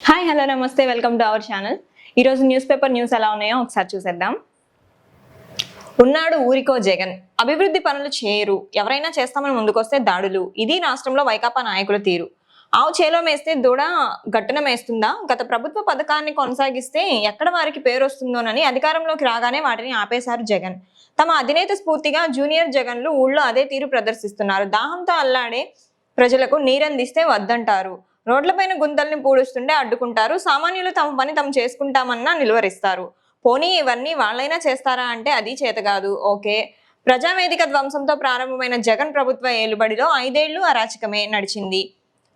Hi hello నమస్తే welcome to our channel. ఈరోజు news ఎలా ఉన్నాయో ఒకసారి చూసేద్దాం. ఉన్నాడు ఊరికో జగన్, అభివృద్ధి పనులు చేయరు, ఎవరైనా చేస్తామని ముందుకొస్తే దాడులు. ఇది రాష్ట్రంలో వైకాపా నాయకుల తీరు. ఆవు చేలో మేస్తే దూడ గట్టున మేస్తుందా? గత ప్రభుత్వ పథకాన్ని కొనసాగిస్తే ఎక్కడ వారికి పేరు వస్తుందోనని అధికారంలోకి రాగానే వాటిని ఆపేశారు జగన్. తమ అధినేత స్ఫూర్తిగా జూనియర్ జగన్లు ఊళ్ళో అదే తీరు ప్రదర్శిస్తున్నారు. దాహంతో అల్లాడే ప్రజలకు నీరందిస్తే వద్దంటారు, రోడ్లపైన గుంతల్ని పూడుస్తుంటే అడ్డుకుంటారు, సామాన్యులు తమ పని తాము చేసుకుంటామన్నా నిలువరిస్తారు. పోనీ ఇవన్నీ వాళ్ళైనా చేస్తారా అంటే అది చేత కాదు. ఓకే, ప్రజావేదిక ధ్వంసంతో ప్రారంభమైన జగన్ ప్రభుత్వ ఏలుబడిలో 5 ఏళ్లు అరాచకమే నడిచింది.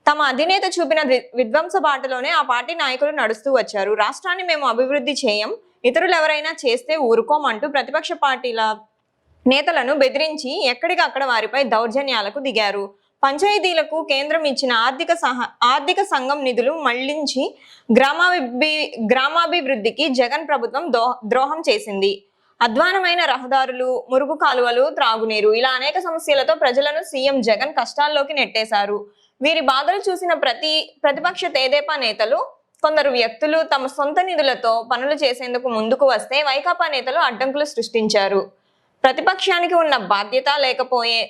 తమ అధినేత చూపిన విధ్వంస బాటలోనే ఆ పార్టీ నాయకులు నడుస్తూ వచ్చారు. రాష్ట్రాన్ని మేము అభివృద్ధి చేయం, ఇతరులు ఎవరైనా చేస్తే ఊరుకోమంటూ ప్రతిపక్ష పార్టీల నేతలను బెదిరించి ఎక్కడికక్కడ వారిపై దౌర్జన్యాలకు దిగారు. పంచాయతీలకు కేంద్రం ఇచ్చిన ఆర్థిక సంఘం నిధులు మళ్లించి గ్రామాభివృద్ధికి జగన్ ప్రభుత్వం ద్రోహం చేసింది. అధ్వానమైన రహదారులు, మురుగు కాలువలు, త్రాగునీరు, ఇలా అనేక సమస్యలతో ప్రజలను సీఎం జగన్ కష్టాల్లోకి నెట్టేశారు. వీరి బాధలు చూసిన ప్రతిపక్ష తెదేపా నేతలు, కొందరు వ్యక్తులు తమ సొంత నిధులతో పనులు చేసేందుకు ముందుకు వస్తే వైకాపా నేతలు అడ్డంకులు సృష్టించారు. ప్రతిపక్షానికి ఉన్న బాధ్యత లేకపోయే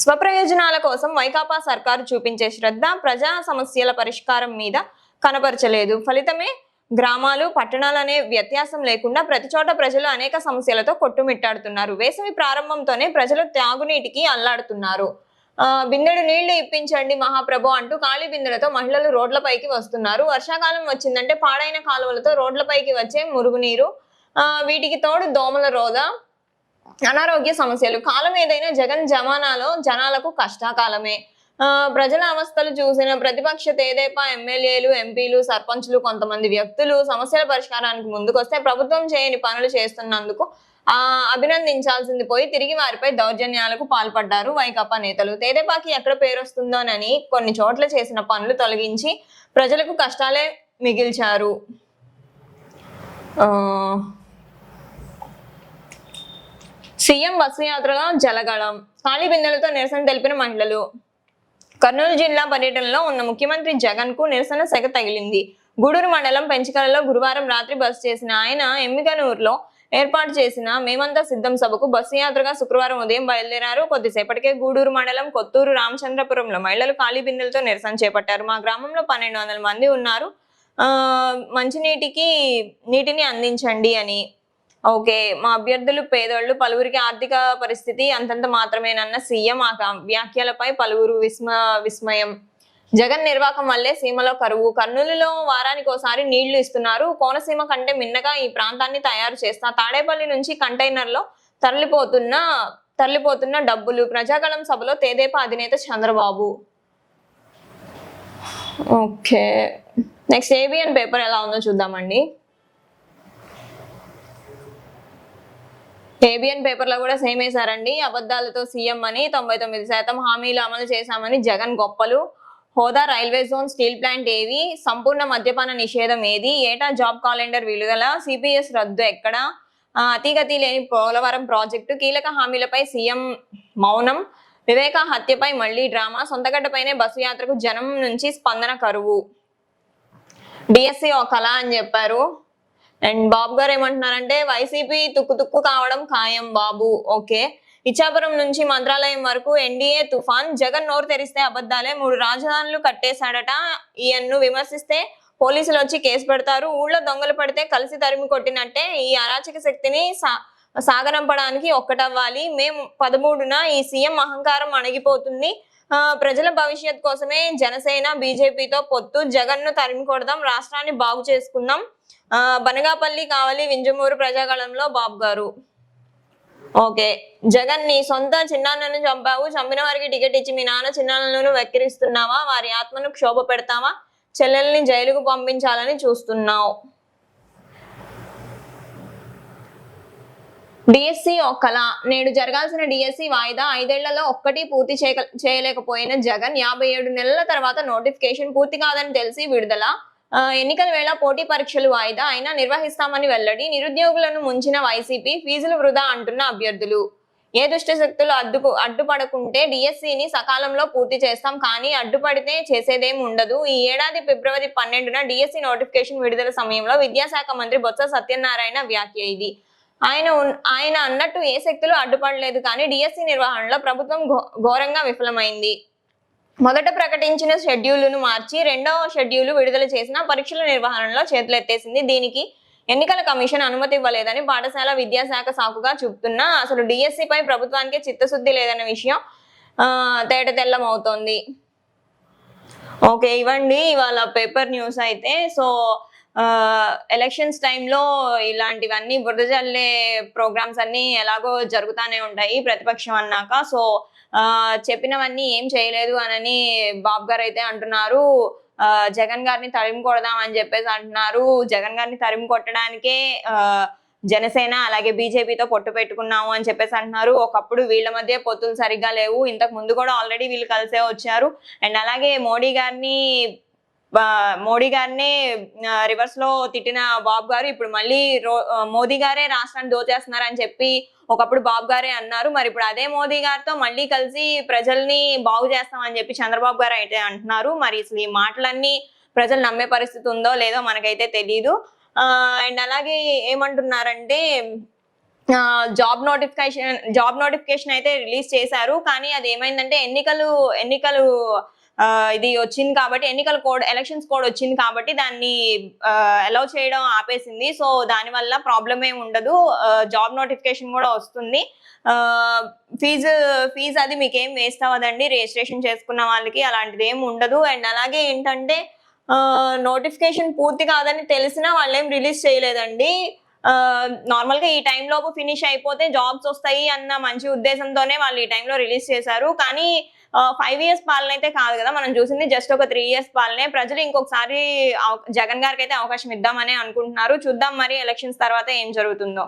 స్వప్రయోజనాల కోసం వైకాపా సర్కారు చూపించే శ్రద్ధ ప్రజా సమస్యల పరిష్కారం మీద కనపరచలేదు. ఫలితమే గ్రామాలు, పట్టణాలనే వ్యత్యాసం లేకుండా ప్రతి చోట ప్రజలు అనేక సమస్యలతో కొట్టుమిట్టాడుతున్నారు. వేసవి ప్రారంభంతోనే ప్రజలు తాగునీటికి అల్లాడుతున్నారు. బిందెడు నీళ్లు ఇప్పించండి మహాప్రభు అంటూ ఖాళీ బిందెలతో మహిళలు రోడ్లపైకి వస్తున్నారు. వర్షాకాలం వచ్చిందంటే పాడైన కాలువలతో రోడ్లపైకి వచ్చే మురుగునీరు, వీటికి తోడు దోమల రోద, అనారోగ్య సమస్యలు. కాలం ఏదైనా జగన్ జమానాలో జనాలకు కష్టకాలమే. ప్రజల అవస్థలు చూసిన ప్రతిపక్ష తెదేపా ఎమ్మెల్యేలు, ఎంపీలు, సర్పంచులు, కొంతమంది వ్యక్తులు సమస్యల పరిష్కారానికి ముందుకొస్తే ప్రభుత్వం చేయని పనులు చేస్తున్నందుకు అభినందించాల్సింది పోయి తిరిగి వారిపై దౌర్జన్యాలకు పాల్పడ్డారు వైకాపా నేతలు. తెదేపాకి ఎక్కడ పేరు వస్తుందోనని కొన్ని చోట్ల చేసిన పనులు తొలగించి ప్రజలకు కష్టాలే మిగిల్చారు. సీఎం బస్సు యాత్రలో జలగళం, ఖాళీ బిందెలతో నిరసన తెలిపిన మహిళలు. కర్నూలు జిల్లా పర్యటనలో ఉన్న ముఖ్యమంత్రి జగన్ కు నిరసన సెగ తగిలింది. గూడూరు మండలం పెంచికలలో గురువారం రాత్రి బస్సు చేసిన ఆయన ఎమ్మిగనూరులో ఏర్పాటు చేసిన మేమంతా సిద్ధం సభకు బస్సు యాత్రగా శుక్రవారం ఉదయం బయలుదేరారు. కొద్దిసేపటికే గూడూరు మండలం కొత్తూరు రామచంద్రపురంలో మహిళలు ఖాళీ బిందెలతో నిరసన చేపట్టారు. మా గ్రామంలో 1200 మంది ఉన్నారు, నీటిని అందించండి అని. ఓకే, మా అభ్యర్థులు పేదోళ్లు, పలువురికి ఆర్థిక పరిస్థితి అంతంత మాత్రమేనన్న సీఎం ఆ వ్యాఖ్యలపై పలువురు విస్మయం. జగన్ నిర్వాకం వల్లే సీమలో కరువు, కర్నూలులో వారానికి ఒకసారి నీళ్లు ఇస్తున్నారు, కోనసీమ కంటే మిన్నగా ఈ ప్రాంతాన్ని తయారు చేస్తా, తాడేపల్లి నుంచి కంటైనర్లో తరలిపోతున్న డబ్బులు. ప్రజాగళం సభలో తెదేపా అధినేత Chandrababu. Okay, next ABN paper ఎలా ఉందో చూద్దామండి. ఏబిఎన్ పేపర్ లో కూడా సేమ్ వేశారండి. అబద్ధాలతో సీఎం అని 99% హామీలు అమలు చేశామని జగన్ గొప్పలు. హోదా, రైల్వే జోన్, స్టీల్ ప్లాంట్ ఏవి, సంపూర్ణ మద్యపాన నిషేధం ఏది, ఏటా జాబ్ క్యాలెండర్ విడుదల, సిపిఎస్ రద్దు ఎక్కడ, అతిగతి లేని పోలవరం ప్రాజెక్టు, కీలక హామీలపై సీఎం మౌనం, వివేక హత్యపై మళ్లీ డ్రామా, సొంతగడ్డపైనే బస్సు యాత్రకు జనం నుంచి స్పందన కరువు, డిఎస్సి ఒక కళ అని చెప్పారు. అండ్ బాబు గారు ఏమంటున్నారంటే వైసీపీ తుక్కు కావడం ఖాయం బాబు. ఓకే, ఇచ్చాపురం నుంచి మంత్రాలయం వరకు ఎన్డీఏ తుఫాన్, జగన్ నోరు తెరిస్తే అబద్ధాలే, 3 రాజధానులు కట్టేశాడట, ఈయన్ను విమర్శిస్తే పోలీసులు వచ్చి కేసు పెడతారు, ఊళ్ళో దొంగలు పడితే కలిసి తరిమి కొట్టినట్టే, ఈ అరాచక శక్తిని సాగనంపడానికి ఒక్కటవ్వాలి. మే 13న ఈ సీఎం అహంకారం అణగిపోతుంది, ప్రజల భవిష్యత్ కోసమే జనసేన బీజేపీతో పొత్తు, జగన్ ను తరిమి కొడదాం, రాష్ట్రాన్ని బాగు చేసుకుందాం, బనగాపల్లి కావాలి వింజమూరు ప్రజాగళంలో బాబు గారు. ఓకే, జగన్ నీ సొంత చిన్నాన్నను చంపావు, చంపిన వారికి టికెట్ ఇచ్చి మీ నాన్న చిన్నాన్నలను వెక్కిరిస్తున్నావా, వారి ఆత్మను క్షోభ పెడతావా, చెల్లెల్ని జైలుకు పంపించాలని చూస్తున్నావు. డిఎస్సి ఒక్కలా, నేడు జరగాల్సిన డిఎస్సి వాయిదా, 5 ఏళ్లలో ఒక్కటి పూర్తి చేయలేకపోయిన జగన్ 57 నెలల తర్వాత నోటిఫికేషన్ పూర్తి కాదని తెలిసి విడుదల, ఎన్నికల వేళ పోటీ పరీక్షలు వాయిదా అయినా నిర్వహిస్తామని వెల్లడి, నిరుద్యోగులను ముంచిన వైసీపీ, ఫీజులు వృధా అంటున్న అభ్యర్థులు. ఏ దుష్ట శక్తులు అడ్డుపడకుంటే డిఎస్సిని సకాలంలో పూర్తి చేస్తాం, కానీ అడ్డుపడితే చేసేదేం ఉండదు. ఈ ఏడాది ఫిబ్రవరి 12న డిఎస్సి నోటిఫికేషన్ విడుదల సమయంలో విద్యాశాఖ మంత్రి బొత్స సత్యనారాయణ వ్యాఖ్య ఇది. ఆయన అన్నట్టు ఏ శక్తులు అడ్డుపడలేదు, కానీ డిఎస్సి నిర్వహణలో ప్రభుత్వం ఘోరంగా విఫలమైంది. మొదట ప్రకటించిన షెడ్యూలును మార్చి రెండవ షెడ్యూల్ విడుదల చేసిన పరీక్షల నిర్వహణలో చేతులెత్తేసింది. దీనికి ఎన్నికల కమిషన్ అనుమతి ఇవ్వలేదని పాఠశాల విద్యాశాఖ సాకుగా చూపుతున్నా అసలు డిఎస్సిపై ప్రభుత్వానికి చిత్తశుద్ధి లేదన్న విషయం తెల్లమవుతోంది. ఓకే, ఇవ్వండి ఇవాళ పేపర్ న్యూస్ అయితే. సో ఎలక్షన్స్ టైంలో ఇలాంటివన్నీ బురద జల్లే ప్రోగ్రామ్స్ అన్ని ఎలాగో జరుగుతానే ఉంటాయి ప్రతిపక్షం అన్నాక. సో చెప్పినవన్నీ ఏం చేయలేదు అని బాబు గారు అయితే అంటున్నారు. జగన్ గారిని తరిమి కొడదాం అని చెప్పేసి అంటున్నారు. జగన్ గారిని తరిమి కొట్టడానికే జనసేన అలాగే బీజేపీతో పొట్టు పెట్టుకున్నాము అని చెప్పేసి అంటున్నారు. ఒకప్పుడు వీళ్ళ మధ్య పొత్తులు సరిగ్గా లేవు, ఇంతకు ముందు కూడా ఆల్రెడీ వీళ్ళు కలిసే వచ్చారు. అండ్ అలాగే మోడీ గారిని రివర్స్ లో తిట్టిన బాబు గారు ఇప్పుడు మళ్ళీ మోదీ గారే రాష్ట్రాన్ని దోచేస్తున్నారు అని చెప్పి ఒకప్పుడు బాబు గారే అన్నారు. మరి ఇప్పుడు అదే మోదీ గారితో మళ్ళీ కలిసి ప్రజల్ని బాగు చేస్తామని చెప్పి చంద్రబాబు గారు అయితే అంటున్నారు. మరి అసలు ఈ మాటలన్నీ ప్రజలు నమ్మే పరిస్థితి ఉందో లేదో మనకైతే తెలియదు. అండ్ అలాగే ఏమంటున్నారంటే జాబ్ నోటిఫికేషన్ అయితే రిలీజ్ చేశారు, కానీ అది ఏమైందంటే ఎన్నికలు ఇది వచ్చింది కాబట్టి ఎలక్షన్స్ కోడ్ వచ్చింది కాబట్టి దాన్ని అలౌ చేయడం ఆపేసింది. సో దానివల్ల ప్రాబ్లం ఏమి ఉండదు, జాబ్ నోటిఫికేషన్ కూడా వస్తుంది. ఫీజు అది మీకేం వేస్ట్ అవ్వదండి, రిజిస్ట్రేషన్ చేసుకున్న వాళ్ళకి అలాంటిది ఏమి ఉండదు. అండ్ అలాగే ఏంటంటే నోటిఫికేషన్ పూర్తి కాదని తెలిసినా వాళ్ళేం రిలీజ్ చేయలేదండి. నార్మల్ గా ఈ టైం లోపు ఫినిష్ అయిపోతే జాబ్స్ వస్తాయి అన్న మంచి ఉద్దేశంతోనే వాళ్ళు ఈ టైంలో రిలీజ్ చేశారు. కానీ 5 years పాలన అయితే కాదు కదా, మనం చూసింది జస్ట్ ఒక 3 years పాలనే. ప్రజలు ఇంకొకసారి జగన్ గారికి అయితే అవకాశం ఇద్దామని అనుకుంటున్నారు. చూద్దాం మరి ఎలక్షన్స్ తర్వాత ఏం జరుగుతుందో.